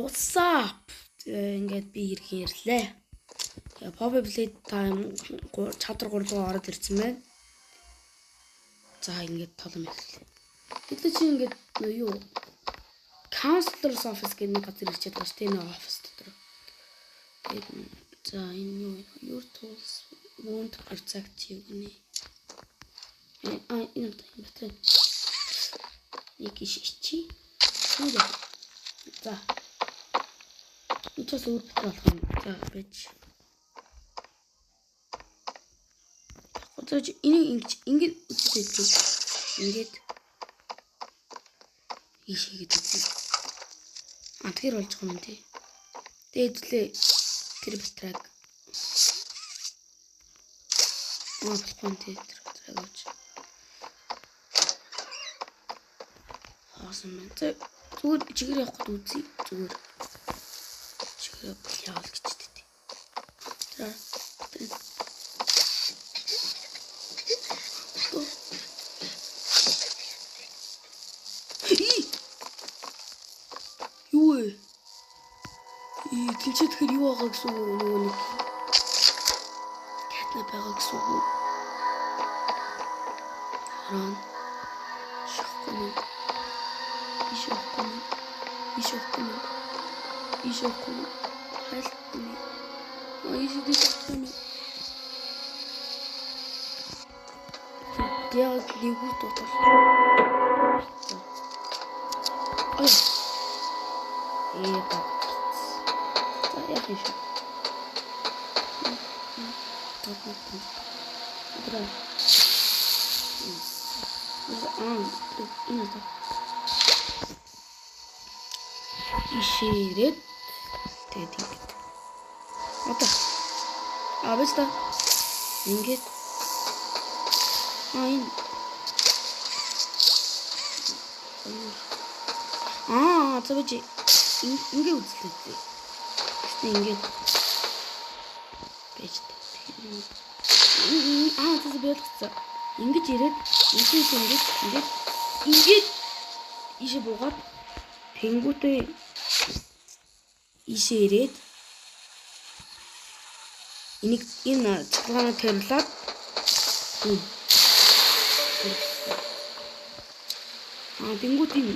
what's up? Ингээд би ирлээ. Poppy Playtime chapter 3 руу ороод ирсэн байна. За ингээд толом эхэллээ. Хэдэн чи ингээд юу Counselor's Office гэдэг нэг газар ирчээд байгаа шүү дээ. Энэ офис дотор. Тэгээд за энэ юу your tools won't protect you гэнэ. Энэ бэтэн. Нэг ишичи. За. Ичээс өөр битэр болох юм. За байж. Хотож энийг ингэж үзүүлээ. Ингээд ийшээгээд үзье. Тэгэхээр болж байгаа юм тий. Тэгээд үлээ тэр битраг. Болохгүй тий тэр битраг авч. Хоосон мэн. Зүгээр чигээр явахгүй үзье. Зүгээр. Чигээр явал гэж тий. За. Тэнцээ тэгэхээр юу байгаа гэсэн үг нөгөө нэг catnap байгаа гэсэн үг. Хараа. Шохкон. Ишохкон. Хайлтны. Ишдишхкон. Яг нэггүй тутал. Ой. Эта. Я пишу. Иширет. Тэгээд ингэж. Одоо. Авста. Ингэж. Энэ. Цэвэж. Ингэ үзлээ. Ингээд байж та. Тэс байлгацсан. Ингэж ирээд ингээд ийшээ буугаад тэнгүүтээ ийшээ ирээд энэ цэцгаанаа төрлөөд тэнгүүтийн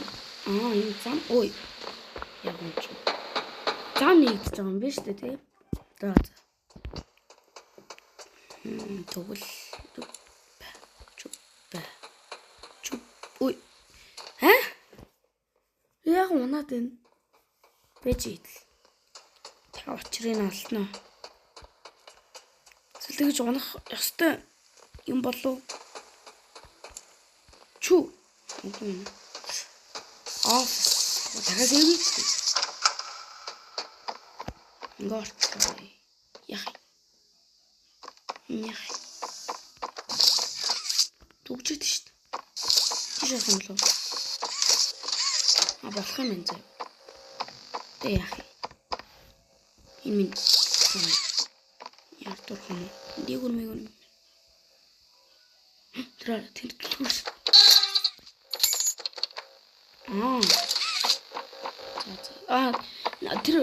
энэ зам ой яг юм чи. Зам нэгдэж байгаа юм байна шүү дээ тий. За. Тэгвэл чуп. Ой. Яг унаад байна. Бэж идэл. Та учрыг алдна. Зүлгэж унах ёстой юм болов. Чу. Дахиад ингэж. Горцгой. Яхи. Түгжээд шүү дээ. Тийш явах юм болов. Болох юм энэ. Тэ яхи. Энэ минь. Яар турх юм. Дигүр. Тэр түгш. Тэр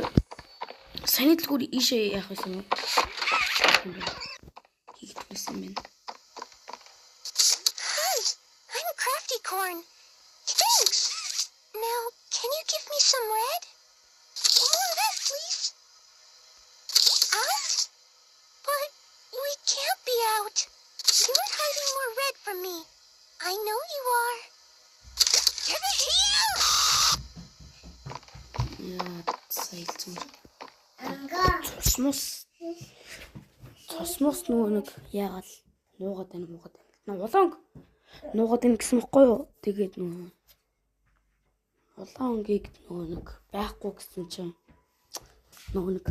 санийдлгүүр ийшээ яах вэ юм? Хийгдсэн байна. Hi, I'm Crafty Corn. Thanks. Now, can you give me some red? More of that, please. Out? But we can't be out. You're hiding more red from me. I know you are. Give it here! Yeah, сайлцсан. Цосмос нөгөө нэг яагаад нуугаад байна. Улаан нуугаад байна гэсэн мэхгүй юу? Тэгээд нөгөө улаан өнгийг нөгөө нэг байхгүй гэсэн чинь нөгөө нэг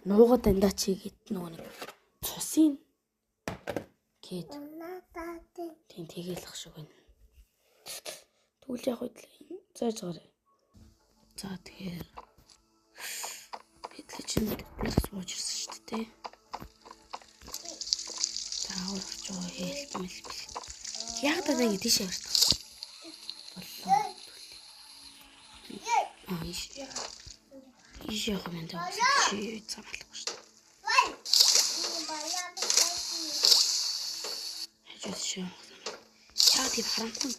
нуугаад байна да чигээд нөгөө нэг цусын гээд тийм тэгэлэх шиг байна. Тэгвэл яг үгүй зааж гараа. За тэгэхээр чинь плюс сууж ирсэн шүү дээ. Тааварч байгаа хэлмэл. Яг даа ингэ тийшээ явах. Боллоо. Ийш явах юм даа. Чи цаалахгүй шүү дээ. Хажууд шүү. Яа тийм харанхуй.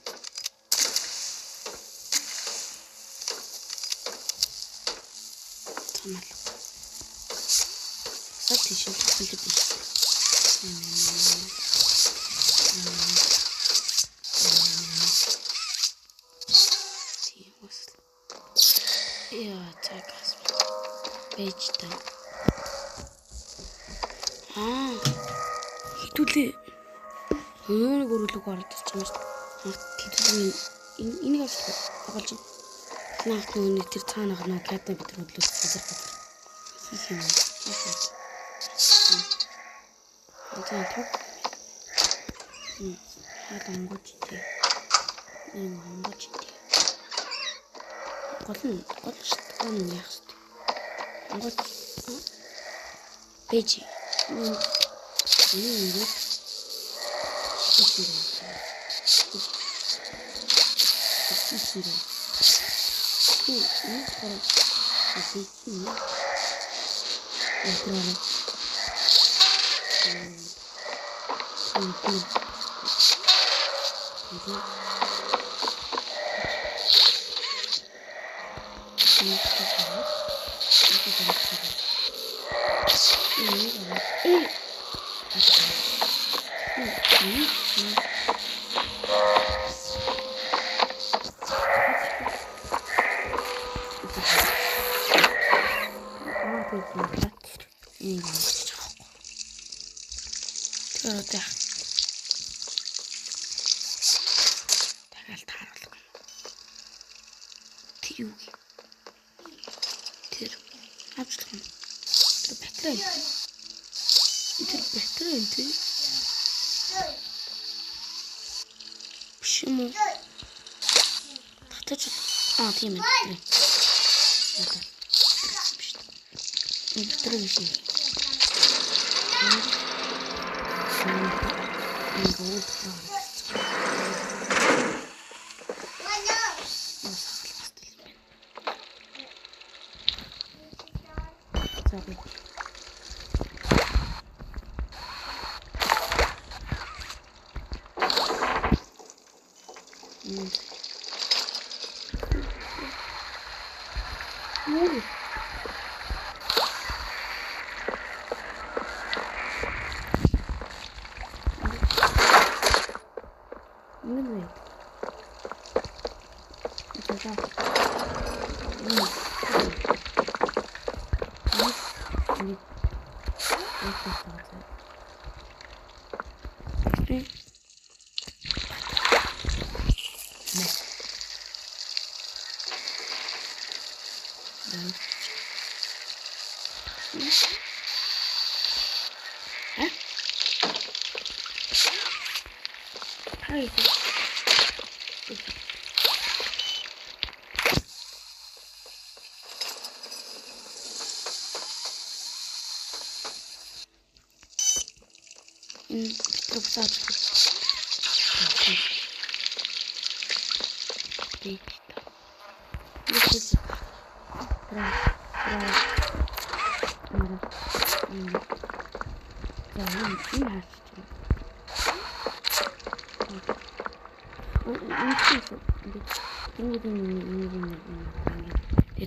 Цаалах. Сар тийш хэлээд биш. Яа, цаагаас. Бэжтэй. Хитүүлээ. Хөөнийг өрөөлөг оролдож байгаа юм шүү дээ. Хитүүлээ энийг авчих болж байна. Наах нөөний тэр цаанах нөө ката бид нар хөдлөж газар хийх юм. Одоо тог. Хадангууч тий. Энэ хангууч тий. Гол шүү дээ. Яах шүү дээ. Хангууч. Бэжи. Почему? Тийм ээ.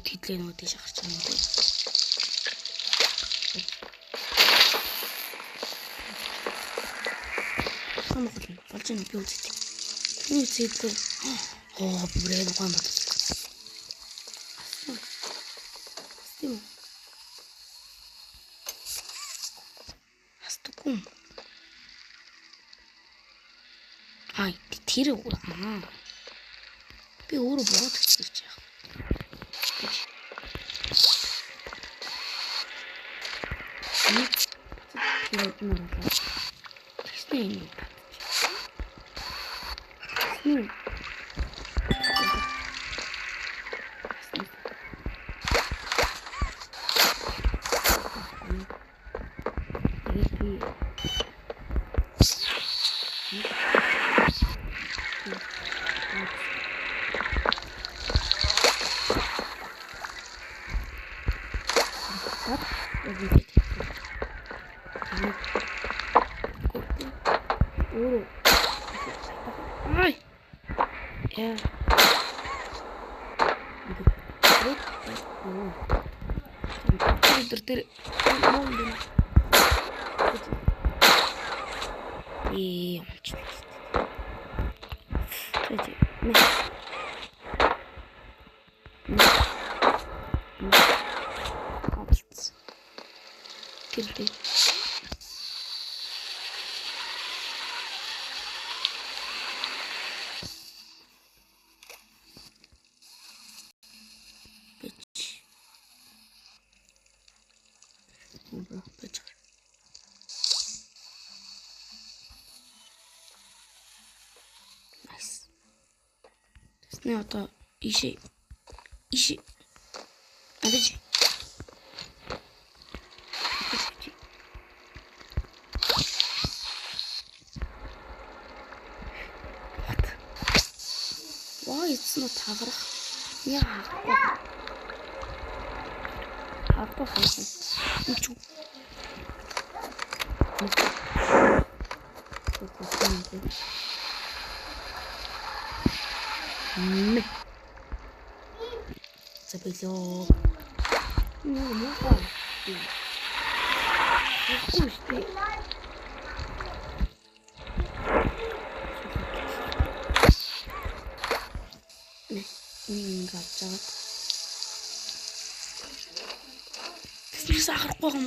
Тэтгэл нүүдийг шахарч байгаа юм дээ. Хамаагүй болж байна би үзтий. Юу зэвгүй. Бүрээ нугаан бат. Стим. Астукум. Тэр би өөрөө бод гэж яах. What? Oh. Ay. Yeah. Тэр Nice. Тэсний одоо иши. Адаж. What? Why it's not хагарах? Яа. Хагах. Ичүү. Забилоо. Муухай. Үстэй. Гацаад. Тэсний сахарахгүй юм.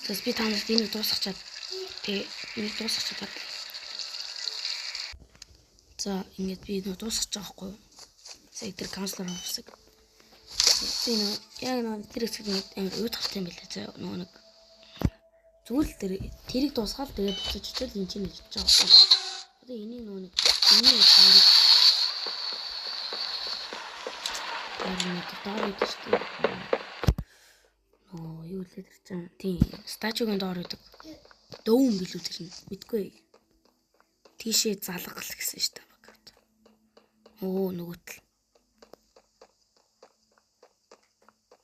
Тэс би танаас бинийг дуусгачаад энийг дуусгачаад. За ингэж би нөө дуусгаж байгаа хгүй юу? Сектор канцлер офисыг. Би нөө яг нөө тэр хэсэг нэг амар уйд хавтай юм билээ. За нөгөө нэг зүгээр л тэрийг дуусгаад тэгээд буцаж очил энэ чинь хийж байгаа хгүй юу? Одоо энийг нөгөө нэг энэ таарыг доор идэж шүү дээ. Юу л тэр чинь тийм стачугийн доор идэг. Дөвөн билүү тэр нь мэдгүй. Тийшээ залгал гэсэн шүү дээ. Нөгөөтл.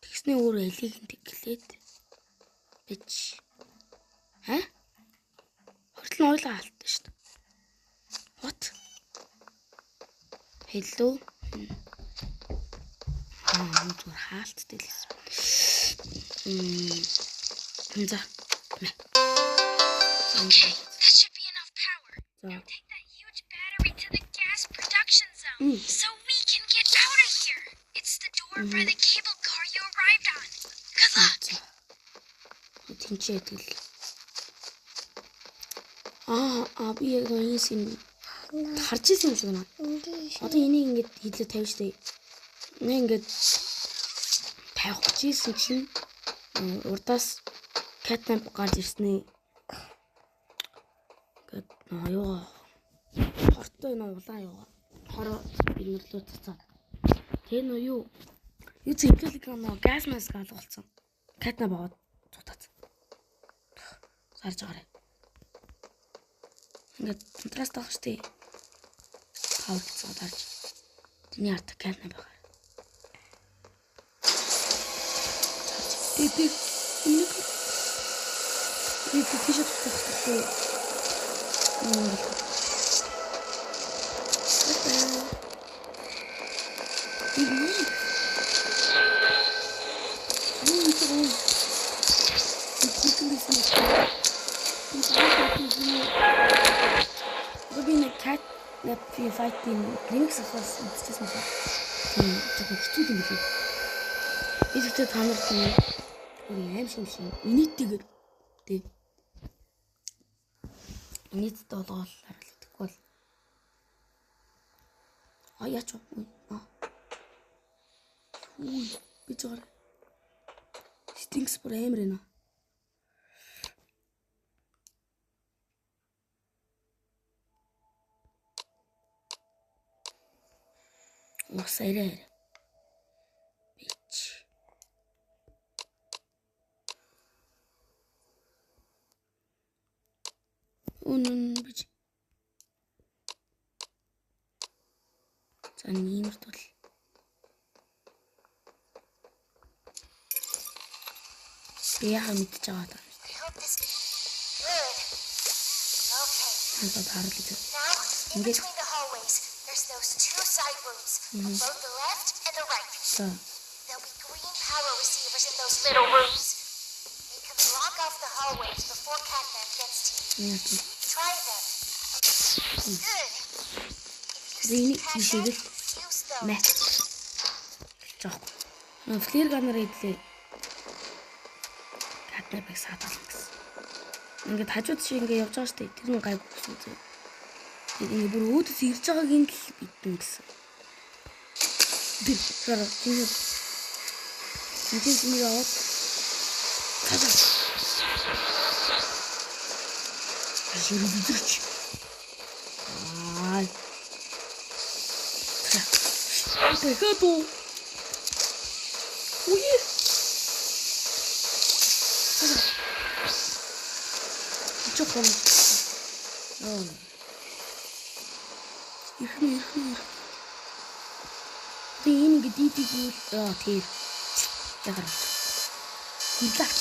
Тэгсний өөр элийг тэглээд бич. Хортол нь ойлоо хаалттай шүү дээ. What? Hello. Зүгээр хаалттай л гэсэн. За. That should be enough power. Now take that huge battery to the gas production zone so we can get out of here. It's the door by the cable car you arrived on. Good luck. Тинчээд л. Би яг энэ син харж ирсэн юм шиг байна. Одоо энийг ингэж хийлээ тавьж штэ. Нэг ингэж тавих гэж ирсэн чинь урдаас катнап гарч ирснээ. Гэт ёо. Хортой нөө улаан ёо. Хороо инэрлөө цацаад. Тэ нөө юу? Юу зинхэлэг нөө газ маск алгуулсан. Катнап аваад цутаад. Сарж байгаарай. Ингээд центраас таах штэ. Хавцаад харж. Тэний ард катнап байгаа. Эпик нэг тийшээ тусахгүй. Би файтинг линкс ахаас үзчихсэн байна. Тийм хэцүү юм билээ. Би зөвхөн та нарт аим шиг инээдтэйгээр тий. Инээдтэй болгоол харуулдаг бол. Яач вэ? Би зөөр. Стингс бүр амар ээ. Усаарай. Бич. Бич. За нэг иймэрд бол. Би яхаа мэдчихэж байгаа даа. I hope this good. Okay. Хантад харал гэж. Now, in between the hallways, there's those two side rooms on both the left and the right. За. There'll be green power receivers in those little rooms. They can block off the hallways before Catnap gets to you. Яа тийм. Try them. Good. If you Зэний see Catnap, ишээл use those. мэт. Жоох. Флэр ганаар идлээ. Catnap-ыг саадал гэсэн. Ингээд хажууд шиг ингээд явж байгаа штэ. Тэр нь гайгүй гэсэн үү. Тэгээд ингээд бүр өөдөөс ирж байгааг нь л бидэн гэсэн. Тэр чинь нэг аваад цаашаа. Ашиг үзэрч. Аа. Тэхэту. Уи. Чохон. Ирхэн. Тийм гэдэг үйл тийм. Ягаар. Хилаач.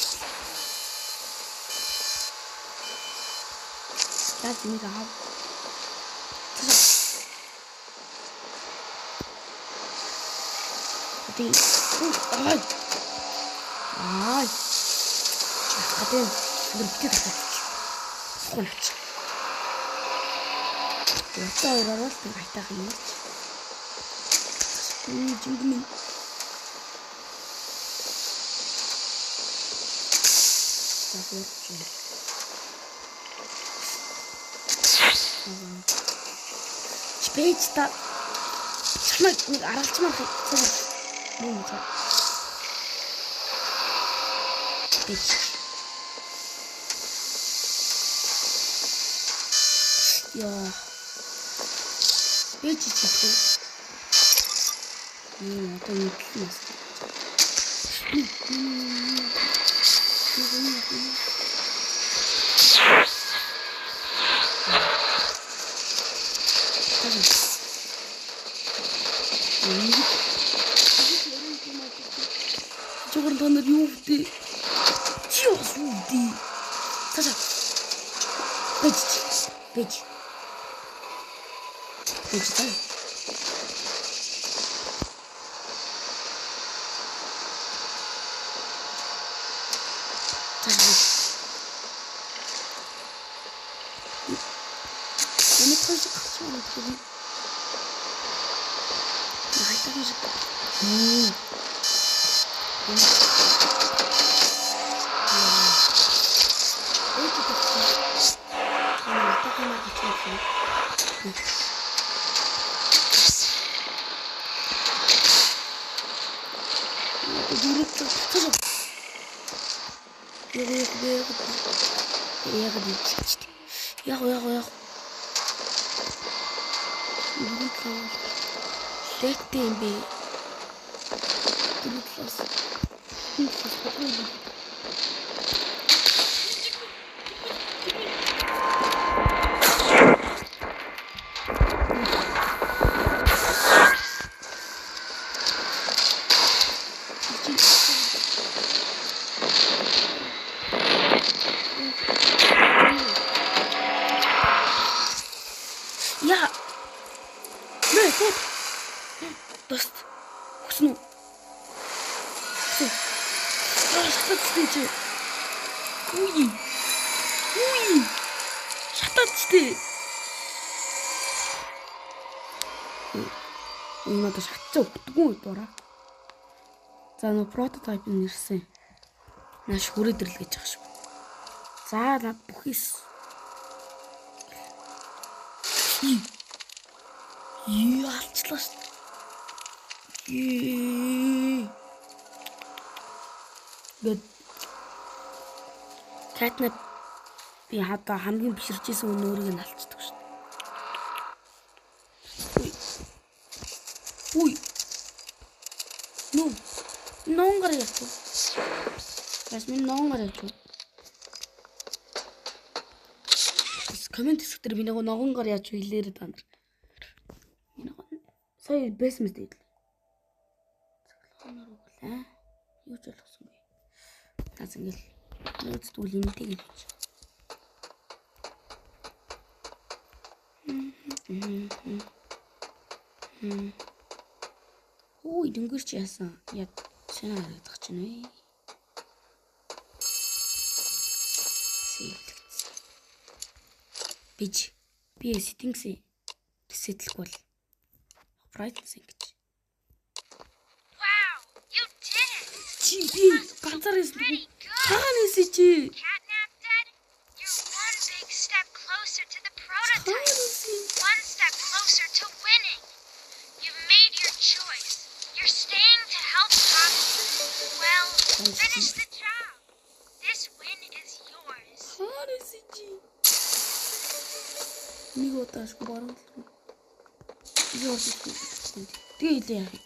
Яаж нэг аа. Тийм. Аа. Хатэн бүртгэж татчих. Хонч. Ястаа ороод айтаах юм чи. Жингмэн. Спейч та чамайг нэг аргалчмаар хаа. Мөн за. Спейч. Яа. Спейч читгэв. Одоо юу гэх юм бэ? Жогор тонор юу вэ? Чи яс юу вэ? Цаша. Бэж. Та. Я. Не, вот. Дост. Хусну. Что ты? Уй. Шатаач. Надад шатцаа өгдөггүй дураа. За нөө прототип нь ирсэн. Нааш хүрээдрэл гэж байгаа шүү. За над бүхийс. Алчлаа шүү. Гэт Catnap би хадаа хамгийн биширчээсэн хүн өөрийг нь алцдаг шүү. Уй. Non гараад. Ясмин non гараад. Комент хэсгээр би нэг ногоон гар яаж хэлээрээ та нар. Сая basement дээр. Цоглооноор үгүй. Юу ч болохсонгүй. Наас ингээл нөөцдүүл энэтэй гэж. Ой, дөнгөрч яасан. Яг санаа харагдах ч нэ. Бич. Би settings reset-лэх бол brightness ингэж. Wow, you did it! Чи би ганцаар Pretty хэлсэн. good! Хаанаас чи? Catnap dead? You're one big step closer to the prototype. Хаанаас? One step closer to winning. You've made your choice. You're staying to help Poppy. Well, finish the job. This win is yours. Хаанаас чи? Нэг удаашгүй баруун талруу. Юу болчих вэ? Тэгээ хэлээ яах юм.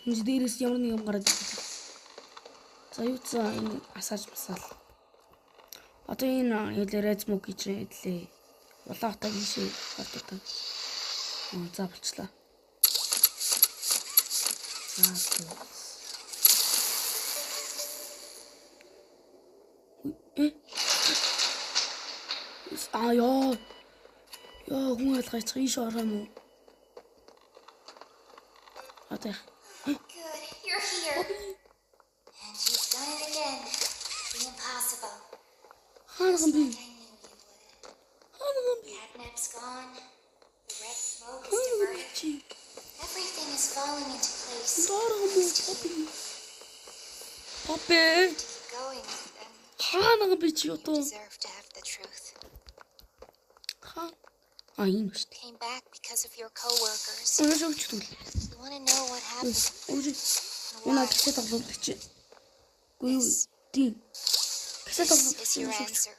Тэнд дээрээс ямар нэг юм гараад ирлээ. За юу ч энэ асааж масаал. Одоо энэ хэлээрээ смок гэж хэлээ. Улаан хотог ийшээ хортоо. За болчлаа. Яа. Яа, хүн ялгаач ийш орох юм уу? Одоо Good, you're here. And she's done it again. The impossible. хаанхан би? I knew you would. Хаанхан би? Catnap's gone. The red smoke is Хаанхан би diverted. чи? Everything is falling into place. Дороо муу попи. Попи. Keep going, then Хаанхан би чи you одоо? deserve to have the truth. Хаан. Энэ шүү дээ. Came back because of your coworkers. Өнөөдөр өгчтгүй. You want to know what happened? Өөжи. And Яна why? кисет тоглодог чи. Гүй тийм. Кисет This is your тоглодог. answer.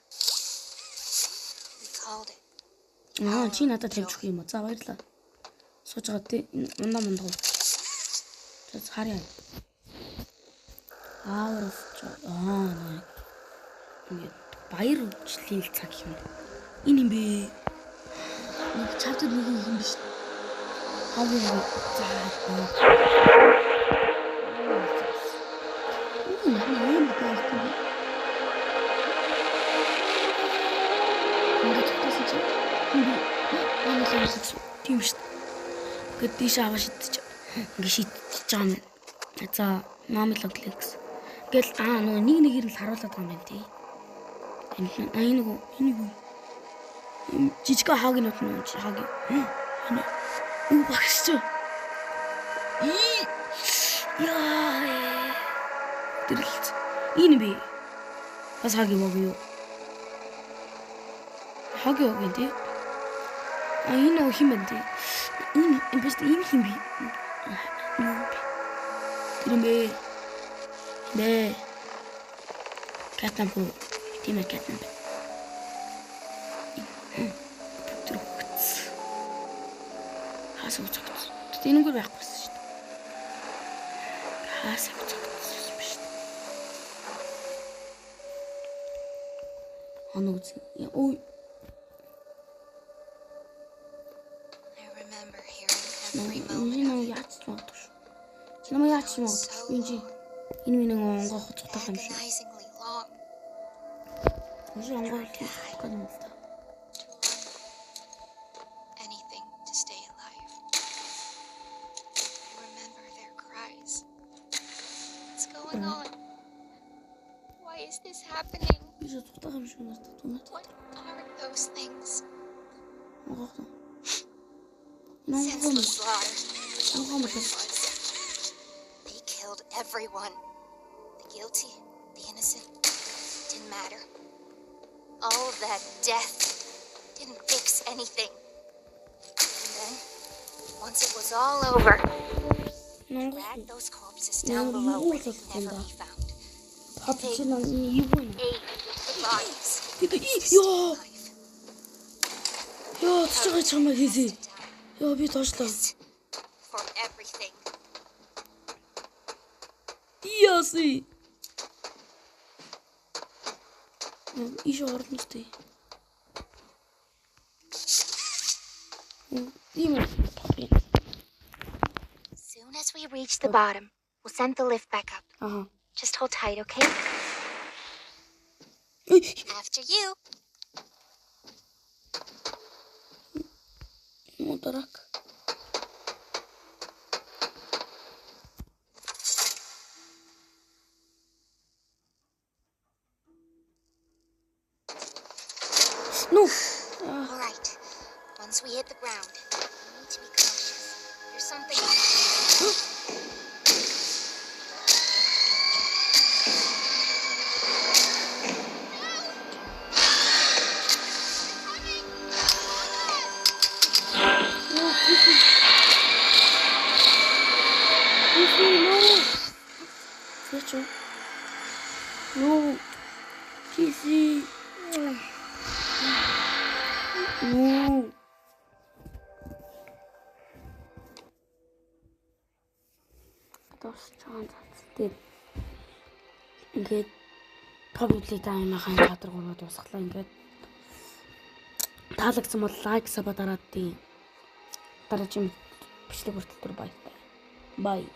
We called it. Чи надад тавьж өгөх юм уу? За баярлаа. Сууж байгаа тий. Ундаа мундаа. За харъя. Наа. Ингээд баяр өвчлийн цаг юм. Энэ юм бэ? Нэг чавтад нэг юм биш. Хавь юм. За. Юм байна. Ингээд тагтасан чи. Тийм шүү дээ. Ингээд тийш аваа шидчих. Ингээд шидчих байгаа юм. За, Mamelog Lex. Гэл нөгөө нэг нэгээр л харуулдаг юм байна тий. Энэ нөгөө жижиг хаагийн нот хаагийн. Энэ багш. Яа. Тэрэлт. Энэ би. Бас хаагийн мог юу? Хаагийн мог тий. Энэ нөгөө хин байна тий. Энэ бэст энэ хин би. Тэр юм бэ. Бэ. Catnap уу? Тийм ээ Catnap. Тэр хөц. Хасаа цогц. Тэнэгээр байхгүйсэн шүү дээ. Хасаа цогц биш. Анууц. Ой. I remember hearing every moment. Энэ яач магадгүй шүү. Чамаа яач магадгүй. Энэ миний онгоох цутах юм шиг. Agonizingly long. Може онгоох цутах юм л та. Anything to stay alive. I remember their cries. What's going on? Why is this happening? Би цутах юм шиг надад tunаад. What are those things? Онгоох. Senseless slaughter. Онгоох It was. They killed everyone. The guilty, the innocent. Didn't matter. All of that death didn't fix anything. And then, once it was all over, dragged those corpses down below where they'd never be found. Папа чи нэг юу вэ? Ate the bodies. Ёо. Ёо, цааш чамаа хийзээ. Ёо, би тоошлоо. For everything. Яси. Иш орностэй. Ийм. We reached the bottom. We'll send the lift back up. Аа. Just hold tight, okay? After you. Мудрак. Ну. All right. Once we hit the ground, we need to be cautious. There's something. Слышь? Ну. Киси. Ну. Тосчон цацтай. Ингээд товлыг дааймахан чадар гурав дуусглаа ингээд. Таалагдсан бол лайк саба дараад тий. Дараагийн бичлэг хүртэл бай. Бай.